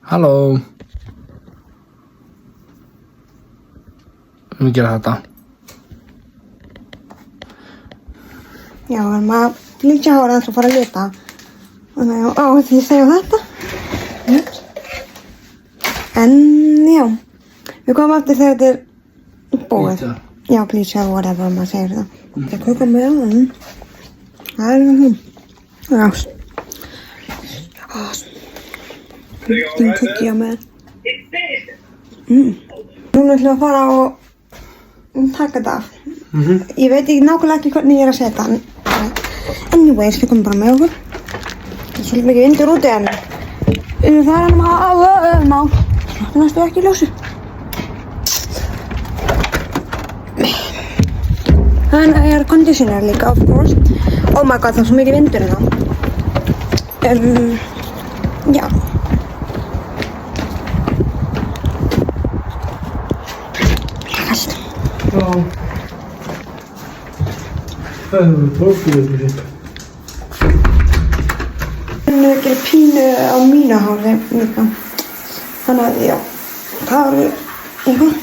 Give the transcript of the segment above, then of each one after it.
Halló. Við gera þetta. Já, við erum að bleacha hárið aðeins og fara að lita. Þannig að því ég segja þetta. En já, við komum aftur þegar þetta er búið. Já, bleacha, whatever maður segir það. Það er kuka með það. Það er hún. Já. Þín kukki á með. Núna ætlum við að fara og taka þetta af. Ég veit ekki nákvæmlega ekki hvernig ég er að setja hann. Anyways, við komum bara með okkur. Það er svolítið mikið vindur úti en það er hann að ná. Það er næstu ekki í ljósi. Það er conditioner líka, of course. Oh my god, það er svo mikið vindur hérna. Já. Það er tókuður upp. Ég er að gera pínu á mínu hári líka. Þannig að já, það var eitthvað.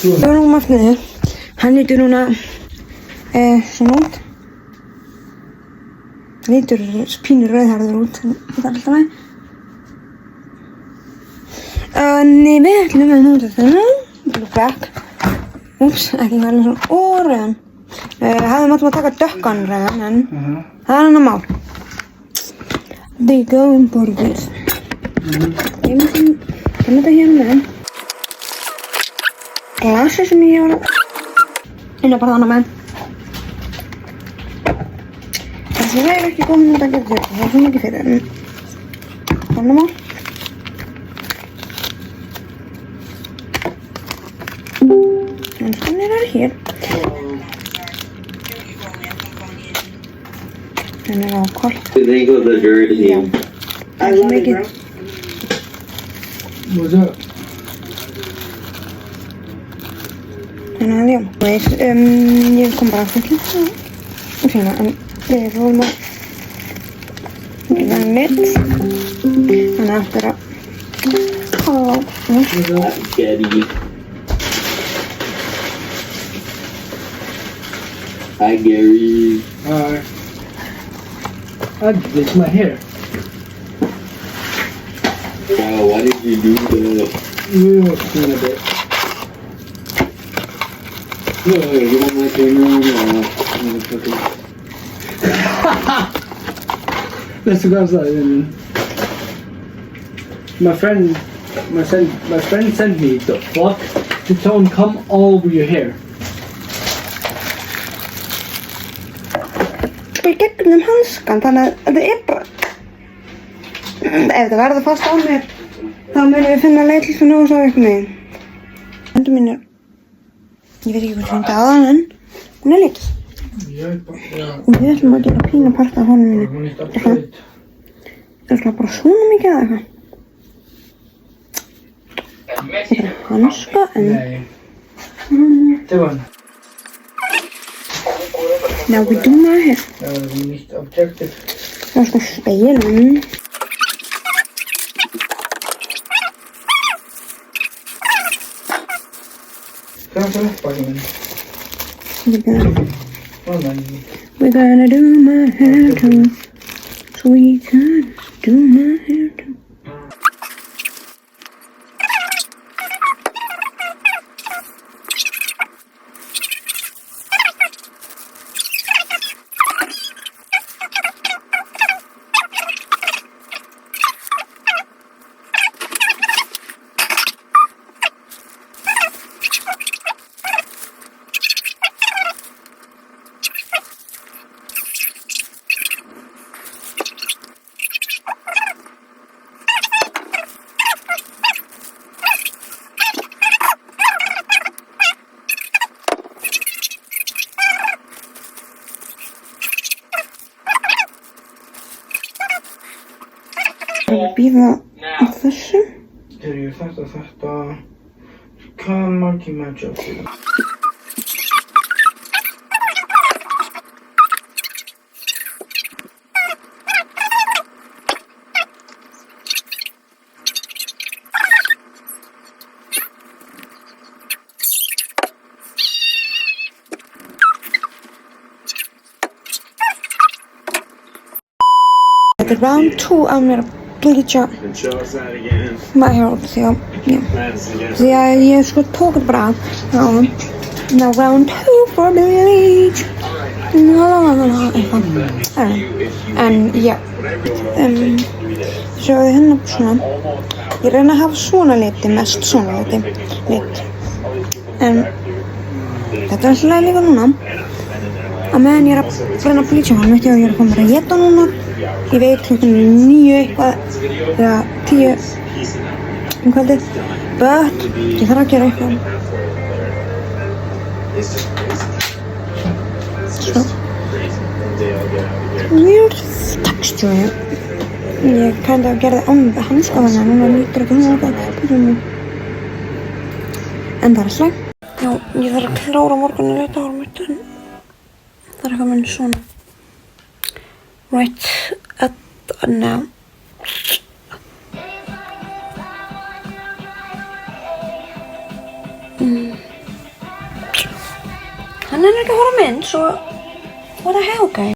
Það var nú markmiðið. Hann lítur núna svona út. Hann lítur pínu rauðhærður út, það er alltaf næ. Nei, við ætlum að nota þetta. Look back. Úps, ekki verið svona. Og rauðan. Hefðum áttum að taka dökkan rauðan, en það er annar mál. They go in borðið. Gerum þetta hérna með. Glasið sem ég var að bara þannig með. Það er ekki komin út að geta þetta, það er svo mikið fyrir. Þannig mál. En þannig er það hér. Þannig er ákvæmt. Já. Það er svo mikið. What's up? Þannig að já. Ég kom bara aftur til og sína, en við fórum að gera mitt. Þannig að aftur að Hi, Gary. Hi. I bleached my hair. Wow, why did you do that? Yeah, seen a bit. Get on my camera, motherfucker. Let's go outside and my friend sent me the fuck to tell him come all over your hair. í gegnum hanskan, þannig að þetta er bara ef þetta verður fast á mér þá munum við finna leið til að ná þessu á einhvern veginn. Hendur mín er ég veit ekki hvað þetta aðan en hún er lítil og við ætlum að gera pínu part af honum mínu eitthvað bara svona mikið eða eitthvað þetta er hanska en Det var now we do my hair nicht objective. það er sko speilin Kan jag släppa den? we're gonna do my hair too so we can do my hair too. Bíða á þessu. Þetta kann margir matcha til. Þetta er round 2 af mér að bleacha my hair út því að ég sko tók þetta bara af. Now round 2 for bleach. En já, svo hérna svona, ég reyna að hafa svona liti, mest svona lit. En þetta er alltaf líka núna. Á meðan ég er að reyna að bleacha hann, veit ég að ég er að koma að éta núna. Ég veit klukkan 9 eitthvað, eða 10 kvöldið. But ég þarf að gera eitthvað. Svo. Weird texture. Ég kinda gerði án hanska þannig að núna lítur ekki mjög eitthvað. En það er alltaf. Já, ég þarf að klára morgunni leita ára mitt en það er eitthvað með svona. Right at now. Hann er ekki að horfa mynd, svo what the hell, guys?